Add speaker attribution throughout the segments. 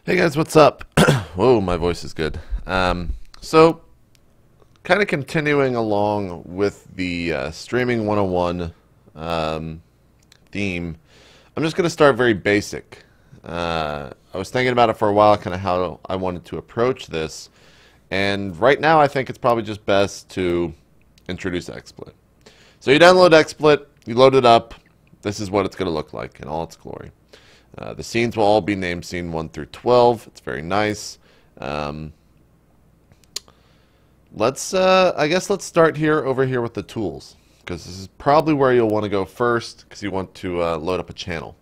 Speaker 1: Hey guys, what's up? Whoa, my voice is good. So, kind of continuing along with the streaming 101 theme, I'm just going to start very basic. I was thinking about it for a while, kind of how I wanted to approach this, and right now I think it's probably just best to introduce Xsplit. So you download Xsplit, you load it up, this is what it's going to look like in all its glory. The scenes will all be named Scene 1 through 12. It's very nice. I guess let's start over here with the tools, because this is probably where you'll want to go first, because you want to load up a channel.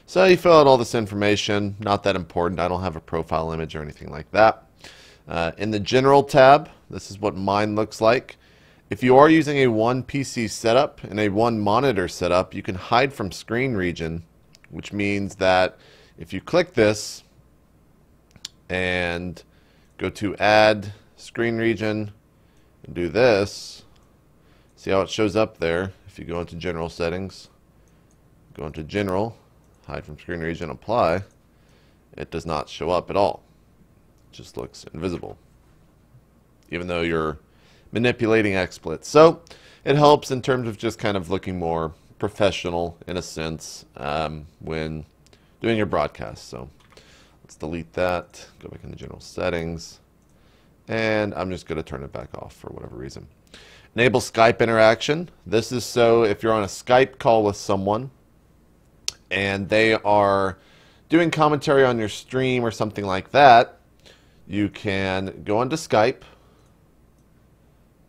Speaker 1: So you fill out all this information, not that important. I don't have a profile image or anything like that. In the General tab, this is what mine looks like. If you are using a one PC setup and a one monitor setup, you can hide from screen region, which means that if you click this and go to add screen region and do this, see how it shows up there. If you go into general settings, go into general, hide from screen region, apply, it does not show up at all. It just looks invisible, even though you're manipulating XSplit. So it helps in terms of just kind of looking more professional in a sense when doing your broadcast. So let's delete that, go back into general settings, and I'm just going to turn it back off for whatever reason. Enable Skype interaction. This is so if you're on a Skype call with someone and they are doing commentary on your stream or something like that, you can go into Skype,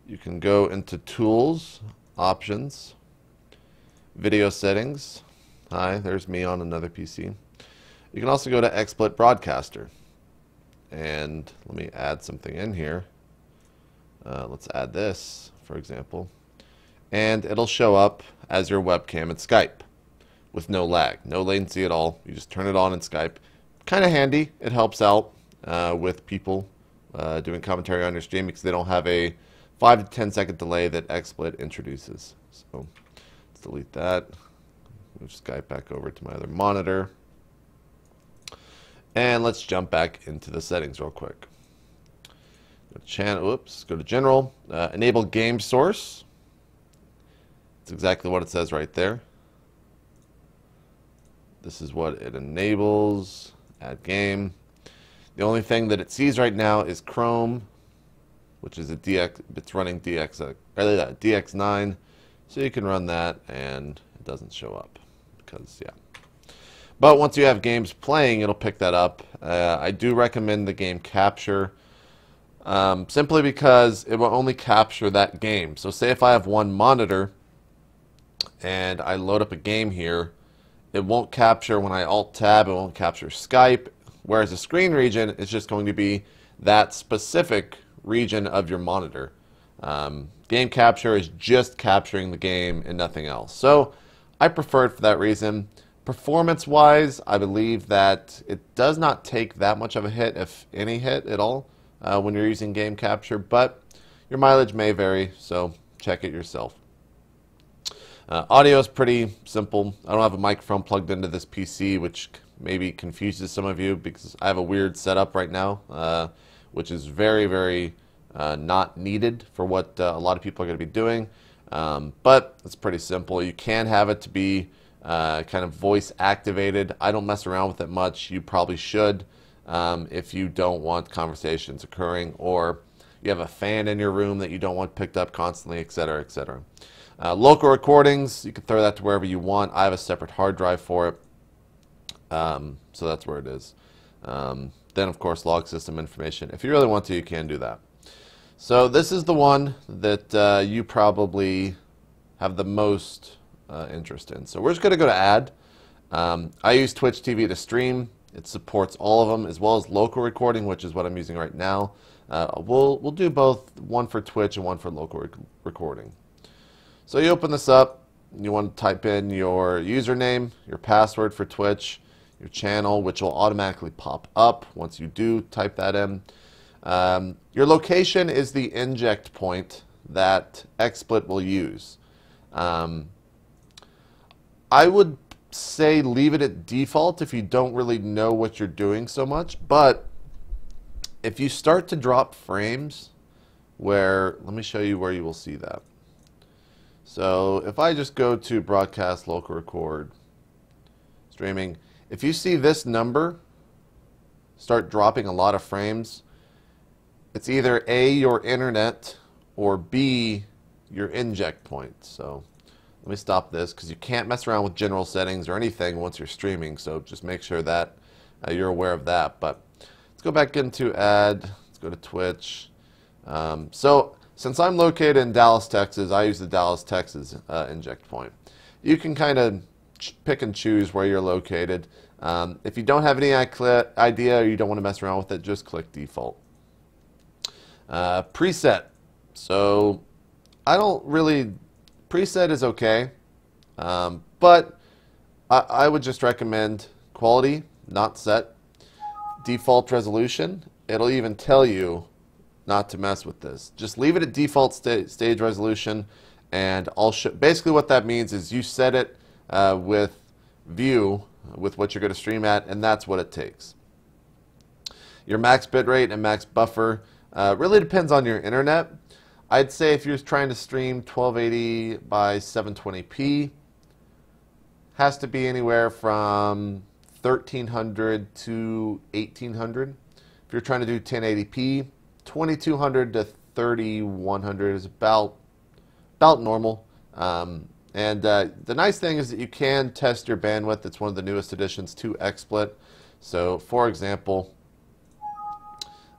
Speaker 1: you can go into Tools, Options, Video Settings. Hi, there's me on another PC. You can also go to XSplit Broadcaster. And let me add something in here. Let's add this, for example. And it'll show up as your webcam in Skype with no lag, no latency at all. You just turn it on in Skype. Kind of handy. It helps out with people doing commentary on your stream because they don't have a 5 to 10 second delay that XSplit introduces. So let's delete that. Move Skype back over to my other monitor. And let's jump back into the settings real quick. Go to channel, whoops, go to general, enable game source. That's exactly what it says right there. This is what it enables, add game. The only thing that it sees right now is Chrome, which is a DX, it's running DX9, so you can run that and it doesn't show up because, yeah. But once you have games playing, it'll pick that up. I do recommend the game capture simply because it will only capture that game. So say if I have one monitor and I load up a game here, it won't capture when I Alt-Tab, it won't capture Skype, whereas a screen region is just going to be that specific region of your monitor. Game capture is just capturing the game and nothing else. So I prefer it for that reason. Performance-wise, I believe that it does not take that much of a hit, if any hit at all, when you're using game capture, but your mileage may vary, so check it yourself. Audio is pretty simple. I don't have a microphone plugged into this PC, which maybe confuses some of you because I have a weird setup right now, which is very, very not needed for what a lot of people are going to be doing, but it's pretty simple. You can have it to be kind of voice activated. I don't mess around with it much. You probably should if you don't want conversations occurring, or you have a fan in your room that you don't want picked up constantly, etc., etc. Local recordings, you can throw that to wherever you want. I have a separate hard drive for it, so that's where it is. Then, of course, log system information. If you really want to, you can do that. So this is the one that you probably have the most interest in. So we're just going to go to add. I use Twitch TV to stream. It supports all of them, as well as local recording, which is what I'm using right now. We'll do both, one for Twitch and one for local recording. So you open this up. You want to type in your username, your password for Twitch, your channel, which will automatically pop up once you do type that in. Your location is the inject point that XSplit will use. I would say leave it at default if you don't really know what you're doing so much, but if you start to drop frames where, let me show you where you will see that. So if I just go to broadcast, local record, streaming, if you see this number start dropping a lot of frames, it's either A, your internet, or B, your inject point. So let me stop this because you can't mess around with general settings or anything once you're streaming, so just make sure that you're aware of that. But let's go back into ad, let's go to Twitch. So since I'm located in Dallas, Texas, I use the Dallas, Texas inject point. You can kind of pick and choose where you're located. If you don't have any idea or you don't want to mess around with it, just click default. Preset. So I don't really, preset is okay, but I would just recommend quality, not set. Default resolution, it'll even tell you not to mess with this. Just leave it at default stage resolution, and I'll show. Basically what that means is you set it with view, with what you're going to stream at, and that's what it takes. Your max bitrate and max buffer really depends on your internet. I'd say if you're trying to stream 1280 by 720p, has to be anywhere from 1300 to 1800. If you're trying to do 1080p, 2200 to 3100 is about normal. And the nice thing is that you can test your bandwidth. It's one of the newest additions to Xsplit. So, for example,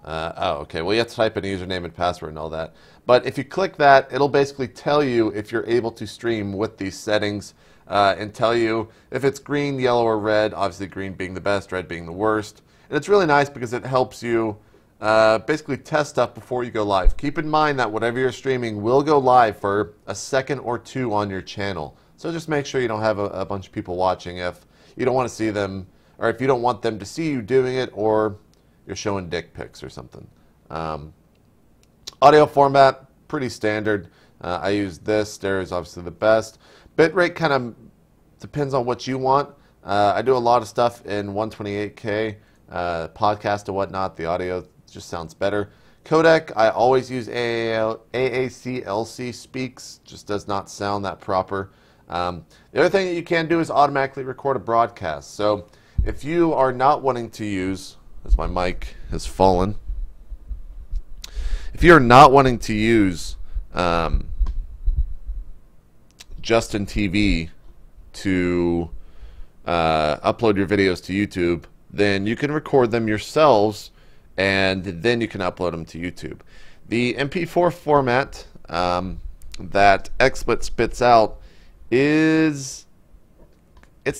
Speaker 1: okay, well, you have to type in a username and password and all that. But if you click that, it'll basically tell you if you're able to stream with these settings and tell you if it's green, yellow, or red, obviously green being the best, red being the worst. And it's really nice because it helps you basically test stuff before you go live. Keep in mind that whatever you're streaming will go live for a second or two on your channel. So just make sure you don't have a bunch of people watching if you don't want to see them, or if you don't want them to see you doing it, or you're showing dick pics or something. Audio format, pretty standard. I use this. Stereo is obviously the best. Bitrate kind of depends on what you want. I do a lot of stuff in 128K, podcast and whatnot. The audio just sounds better. Codec, I always use AAC-LC speaks. Just does not sound that proper. The other thing that you can do is automatically record a broadcast. So if you are not wanting to use, as my mic has fallen, if you're not wanting to use Justin TV to upload your videos to YouTube, then you can record them yourselves and then you can upload them to YouTube. The MP4 format that Xsplit spits out it's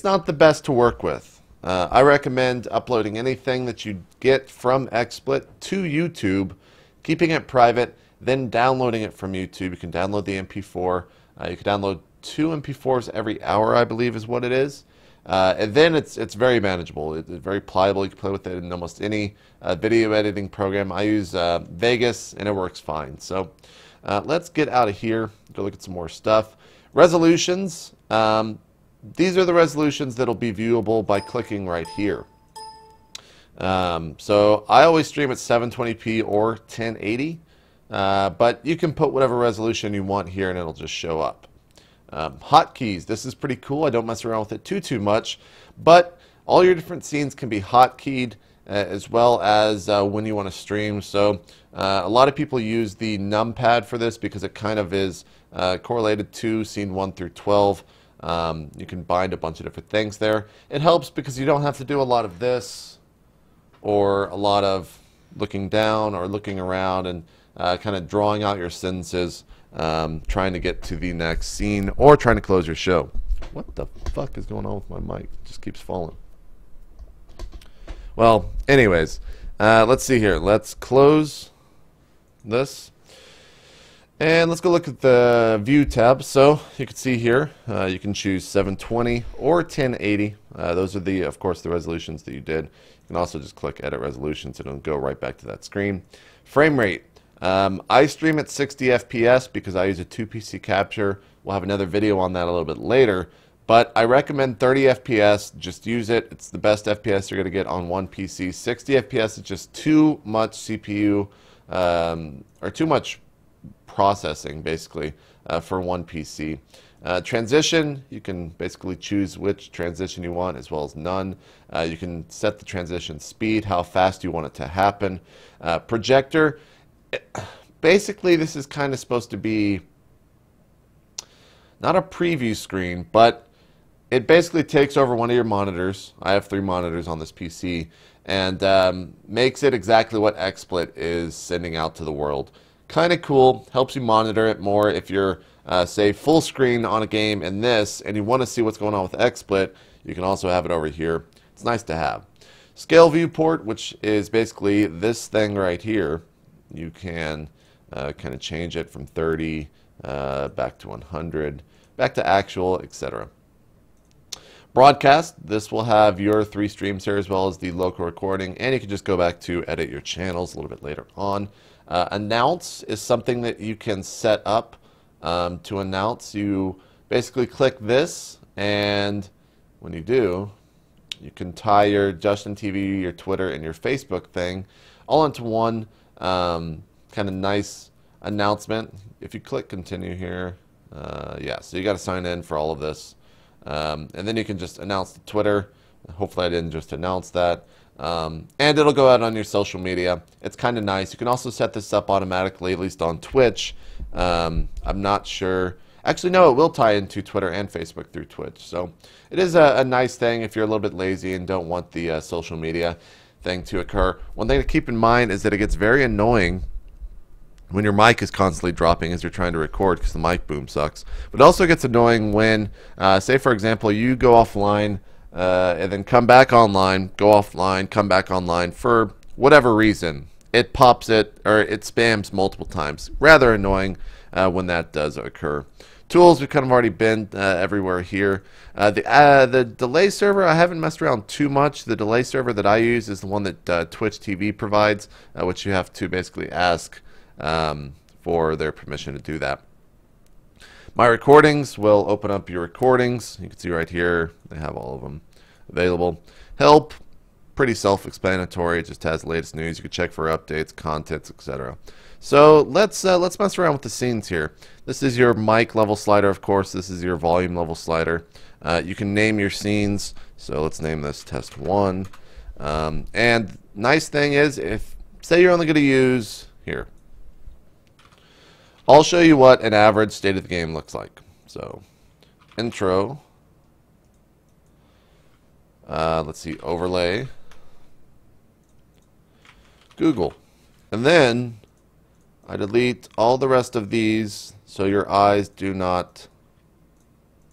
Speaker 1: not the best to work with. I recommend uploading anything that you get from Xsplit to YouTube, keeping it private, then downloading it from YouTube. You can download the MP4. You can download 2 MP4s every hour, I believe is what it is. And then it's very manageable. It's very pliable. You can play with it in almost any video editing program. I use Vegas, and it works fine. So let's get out of here, go look at some more stuff. Resolutions. These are the resolutions that will be viewable by clicking right here. So I always stream at 720p or 1080, but you can put whatever resolution you want here and it'll just show up. Hotkeys. This is pretty cool. I don't mess around with it too much, but all your different scenes can be hotkeyed as well as when you want to stream. So a lot of people use the numpad for this because it kind of is correlated to scene 1 through 12. You can bind a bunch of different things there. It helps because you don't have to do a lot of this or a lot of looking down or looking around and kind of drawing out your sentences, trying to get to the next scene or trying to close your show. What the fuck is going on with my mic? It just keeps falling. Well, anyways, let's see here. Let's close this. And let's go look at the View tab. So you can see here, you can choose 720 or 1080. Those are the, of course, the resolutions that you did. You can also just click Edit Resolutions and it'll go right back to that screen. Frame rate. I stream at 60 FPS because I use a 2 PC capture. We'll have another video on that a little bit later. But I recommend 30 FPS. Just use it. It's the best FPS you're going to get on one PC. 60 FPS is just too much CPU or too much processing, basically, for one PC. Transition, you can basically choose which transition you want as well as none. You can set the transition speed, how fast you want it to happen. Projector, basically this is kind of supposed to be not a preview screen, but it basically takes over one of your monitors. I have 3 monitors on this PC, and makes it exactly what Xsplit is sending out to the world. Kind of cool, helps you monitor it more if you're, say, full screen on a game in this, and you want to see what's going on with XSplit. You can also have it over here. It's nice to have. Scale viewport, which is basically this thing right here. You can kind of change it from 30 back to 100, back to actual, etc. Broadcast, this will have your 3 streams here as well as the local recording, and you can just go back to edit your channels a little bit later on. Announce is something that you can set up to announce. You basically click this, and when you do, you can tie your Justin TV, your Twitter, and your Facebook thing all into one kind of nice announcement. If you click continue here, yeah, so you got to sign in for all of this. And then you can just announce the Twitter. Hopefully I didn't just announce that. And it'll go out on your social media. It's kind of nice. You can also set this up automatically, at least on Twitch. I'm not sure. Actually, no, it will tie into Twitter and Facebook through Twitch. So it is a nice thing if you're a little bit lazy and don't want the social media thing to occur. One thing to keep in mind is that it gets very annoying when your mic is constantly dropping as you're trying to record because the mic boom sucks. But it also gets annoying when, say for example, you go offline and then come back online, go offline, come back online for whatever reason. It pops it, or it spams multiple times. Rather annoying when that does occur. Tools, we've kind of already been everywhere here. The delay server, I haven't messed around too much. The delay server that I use is the one that Twitch TV provides, which you have to basically ask for their permission to do that. My recordings will open up your recordings. You can see right here they have all of them available. Help, pretty self-explanatory. It just has the latest news. You can check for updates, contents, etc. So let's mess around with the scenes here. This is your mic level slider, of course. This is your volume level slider. You can name your scenes. So let's name this test 1. And nice thing is, if say you're only going to use here. I'll show you what an average state of the game looks like. So, intro. Let's see, overlay. Google. And then I delete all the rest of these so your eyes do not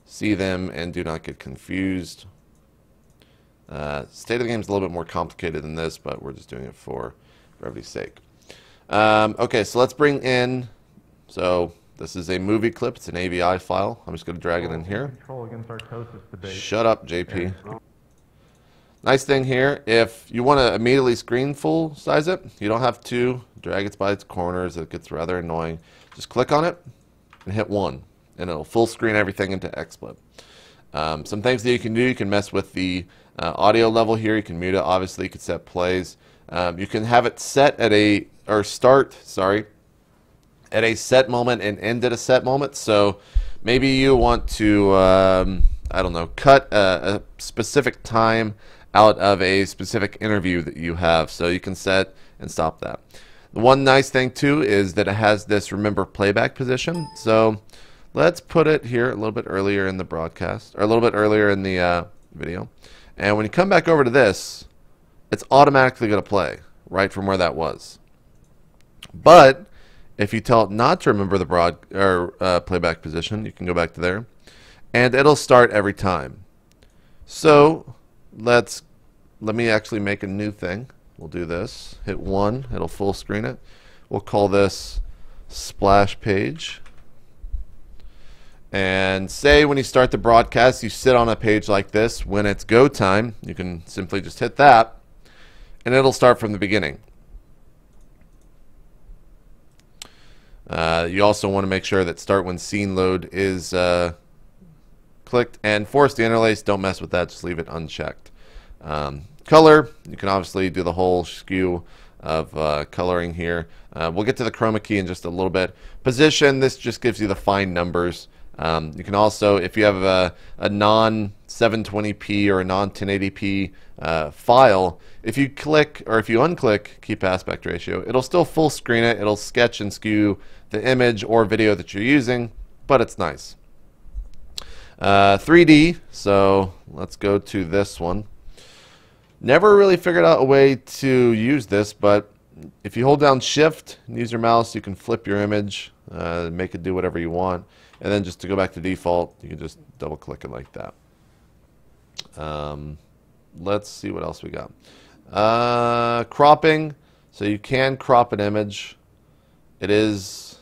Speaker 1: see them and do not get confused. State of the game is a little bit more complicated than this, but we're just doing it for brevity's sake. Okay, so let's bring in. So this is a movie clip. It's an AVI file. I'm just going to drag it in here. Shut up, JP. Nice thing here, if you want to immediately screen full size it, you don't have to drag it by its corners. It gets rather annoying. Just click on it and hit 1, and it'll full screen everything into XSplit. Some things that you can do, you can mess with the audio level here. You can mute it. Obviously, you can set plays. You can have it set at a, or start, sorry, at a set moment and end at a set moment. So maybe you want to, I don't know, cut a specific time out of a specific interview that you have. So you can set and stop that. The one nice thing too is that it has this remember playback position. So let's put it here a little bit earlier in the broadcast, or a little bit earlier in the video. And when you come back over to this, it's automatically going to play right from where that was. But if you tell it not to remember the playback position, you can go back to there, and it'll start every time. So let me actually make a new thing. We'll do this. Hit 1. It'll full screen it. We'll call this splash page. And say when you start the broadcast, you sit on a page like this. When it's go time, you can simply just hit that, and it'll start from the beginning. You also want to make sure that start when scene load is clicked clicked, and force the interlace. Don't mess with that. Just leave it unchecked. Color, you can obviously do the whole skew of coloring here. We'll get to the chroma key in just a little bit. Position, this just gives you the fine numbers. You can also, if you have a non-720p or a non-1080p file, if you click or if you unclick keep aspect ratio, it'll still full screen it. It'll sketch and skew the image or video that you're using, but it's nice. 3D, so let's go to this one. Never really figured out a way to use this, but if you hold down Shift and use your mouse, you can flip your image, make it do whatever you want. And then just to go back to default, you can just double click it like that. Let's see what else we got. Cropping, so you can crop an image. It is,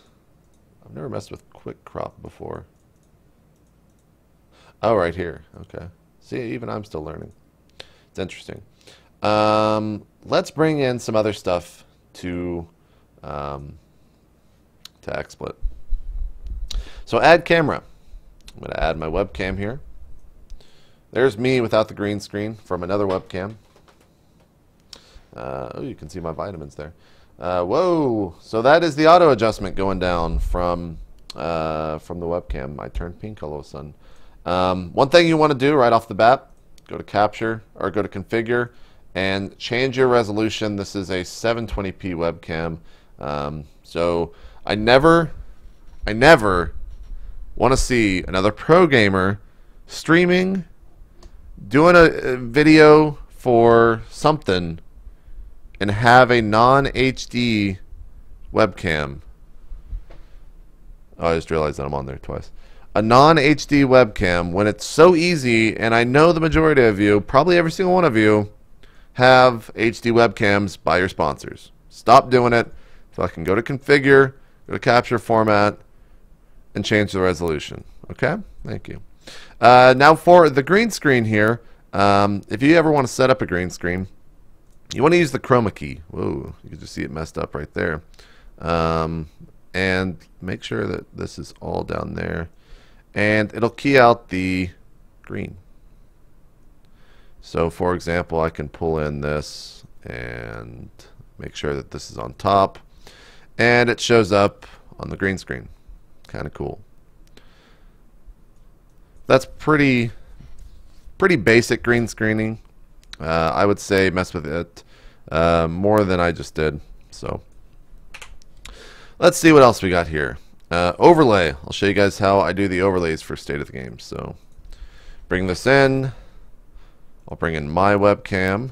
Speaker 1: I've never messed with quick crop before. Oh, right here, okay. See, even I'm still learning. It's interesting. Let's bring in some other stuff to Xsplit. So add camera. I'm going to add my webcam here. There's me without the green screen from another webcam. Oh, you can see my vitamins there. Whoa! So that is the auto adjustment going down from the webcam. I turned pink all of a sudden. One thing you want to do right off the bat, go to capture or go to configure and change your resolution. This is a 720p webcam. So I never want to see another pro gamer streaming, doing a video for something, and have a non-HD webcam. Oh, I just realized that I'm on there twice. A non-HD webcam when it's so easy, and I know the majority of you, probably every single one of you, have HD webcams by your sponsors. Stop doing it. So I can go to configure, go to capture format, and change the resolution. Okay? Thank you. Now for the green screen here, if you ever want to set up a green screen, you want to use the chroma key. Whoa, you can just see it messed up right there. And make sure that this is all down there. And it'll key out the green. So for example, I can pull in this and make sure that this is on top. And it shows up on the green screen. Kind of cool. That's pretty basic green screening. I would say mess with it more than I just did. So let's see what else we got here. Overlay. I'll show you guys how I do the overlays for State of the Game. So bring this in. I'll bring in my webcam.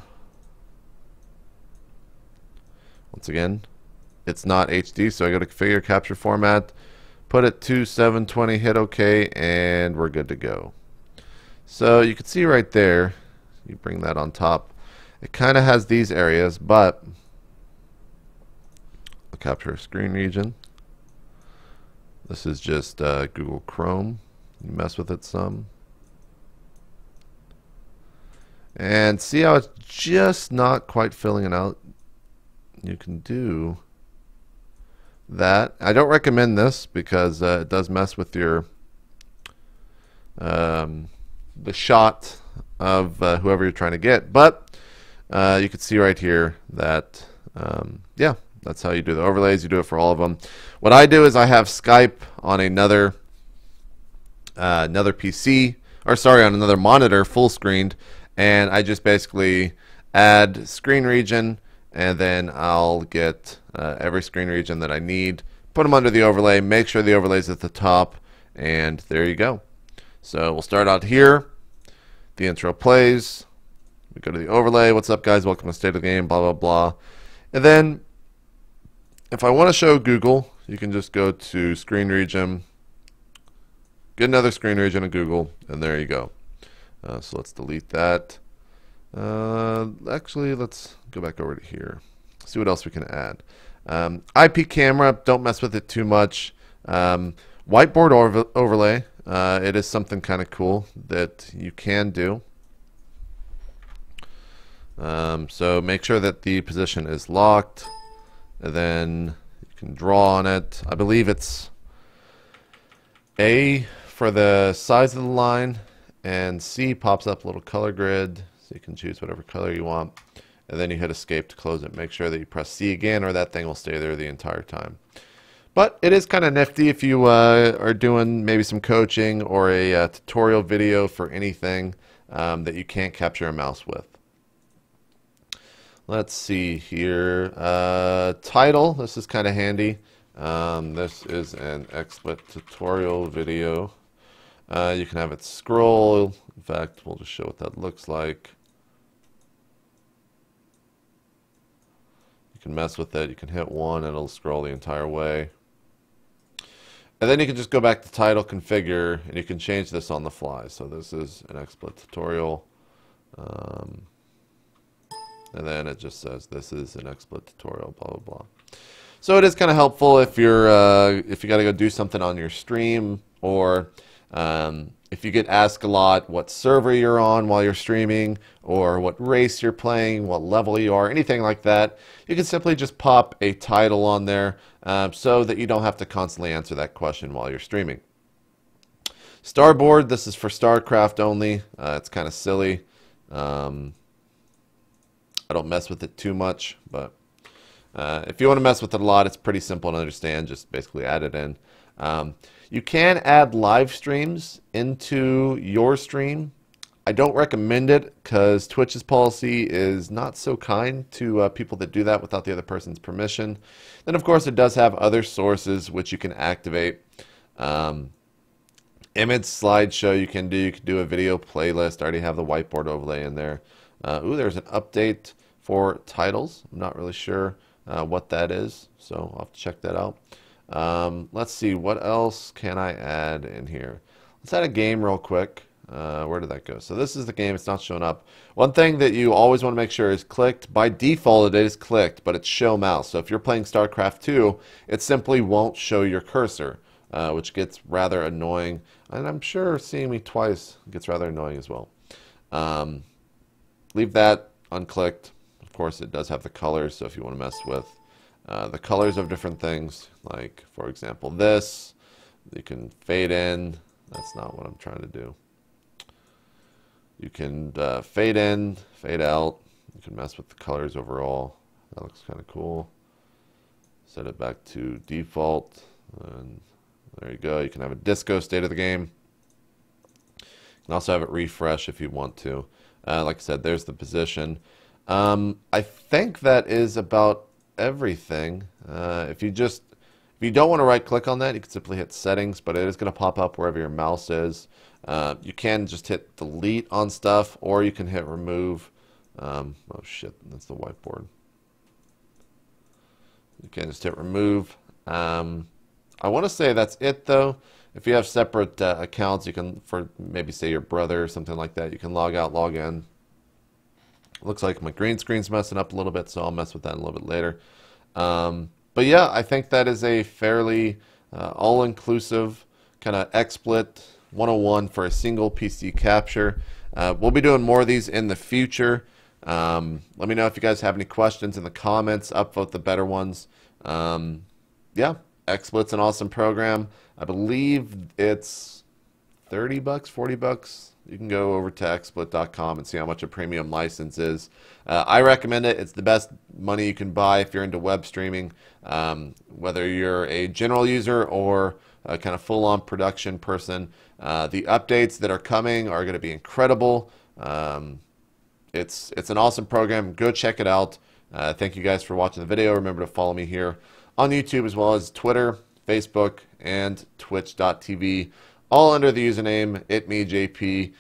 Speaker 1: Once again, it's not HD, so I go to configure capture format, put it to 720, hit OK, and we're good to go. So you can see right there, you bring that on top. It kind of has these areas, but I'll capture a screen region. This is just Google Chrome. You mess with it some. And see how it's just not quite filling it out? You can do that. I don't recommend this because it does mess with your the shot of whoever you're trying to get. But you can see right here that yeah, that's how you do the overlays. You do it for all of them. What I do is I have Skype on another PC, or sorry, on another monitor, full screened, and I just basically add screen region, and then I'll get every screen region that I need, put them under the overlay, make sure the overlay is at the top, and there you go. So we'll start out here. The intro plays. We go to the overlay. What's up, guys? Welcome to State of the Game, blah, blah, blah. And then if I want to show Google, you can just go to screen region, get another screen region of Google, and there you go. So let's delete that. Actually, let's go back over to here. See what else we can add. IP camera, don't mess with it too much. Whiteboard overlay, it is something kind of cool that you can do. So make sure that the position is locked, and then you can draw on it. I believe it's A for the size of the line, and C pops up a little color grid, so you can choose whatever color you want. And then you hit escape to close it. Make sure that you press C again, or that thing will stay there the entire time. But it is kind of nifty if you are doing maybe some coaching or a tutorial video for anything that you can't capture a mouse with. Let's see here. Title, this is kind of handy. This is an Xsplit tutorial video. You can have it scroll. In fact, we'll just show what that looks like. You can mess with it. You can hit 1 and it'll scroll the entire way. And then you can just go back to title, configure, and you can change this on the fly. So this is an Xsplit tutorial. And then it just says this is an Xsplit tutorial, blah, blah, blah. So it is kind of helpful if you're if you got to go do something on your stream, or if you get asked a lot what server you're on while you're streaming, or what race you're playing, what level you are, anything like that. You can simply just pop a title on there so that you don't have to constantly answer that question while you're streaming. Starboard, this is for StarCraft only. It's kind of silly. I don't mess with it too much, but if you want to mess with it a lot, it's pretty simple to understand. Just basically add it in. You can add live streams into your stream. I don't recommend it because Twitch's policy is not so kind to people that do that without the other person's permission. Then, of course, it does have other sources which you can activate. Image slideshow you can do. You can do a video playlist. I already have the whiteboard overlay in there. Ooh, there's an update for titles. I'm not really sure what that is, so I'll have to check that out. Let's see, what else can I add in here? Let's add a game real quick. Where did that go? So this is the game. It's not showing up. One thing that you always want to make sure is clicked. By default, it is clicked, but it's show mouse. So if you're playing StarCraft 2, it simply won't show your cursor, which gets rather annoying. And I'm sure seeing me twice gets rather annoying as well. Leave that unclicked. Of course, it does have the colors, so if you want to mess with the colors of different things, like, for example, this, you can fade in. That's not what I'm trying to do. You can fade in, fade out. You can mess with the colors overall. That looks kind of cool. Set it back to default, and there you go. You can have a disco state of the game. You can also have it refresh if you want to. Like I said, there's the position. I think that is about everything. If you don't want to right click on that, you can simply hit settings, but it is going to pop up wherever your mouse is. You can just hit delete on stuff, or you can hit remove. Oh shit, that's the whiteboard. You can just hit remove. I want to say that's it though. If you have separate accounts, you can, for maybe say your brother or something like that, you can log out, log in. Looks like my green screen's messing up a little bit, so I'll mess with that a little bit later. But yeah, I think that is a fairly all-inclusive kind of XSplit 101 for a single PC capture. We'll be doing more of these in the future. Let me know if you guys have any questions in the comments. Upvote the better ones. Yeah, XSplit's an awesome program. I believe it's 30 bucks, 40 bucks. You can go over to xsplit.com and see how much a premium license is. I recommend it. It's the best money you can buy if you're into web streaming, whether you're a general user or a kind of full-on production person. The updates that are coming are going to be incredible. It's an awesome program. Go check it out. Thank you guys for watching the video. Remember to follow me here on YouTube as well as Twitter, Facebook, and Twitch.tv. All under the username itmejp.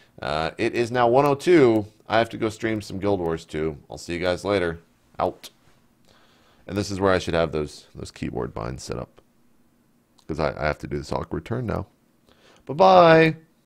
Speaker 1: It is now 1:02. I have to go stream some Guild Wars 2. I'll see you guys later. Out. And this is where I should have those keyboard binds set up, because I have to do this awkward turn now. Bye-bye.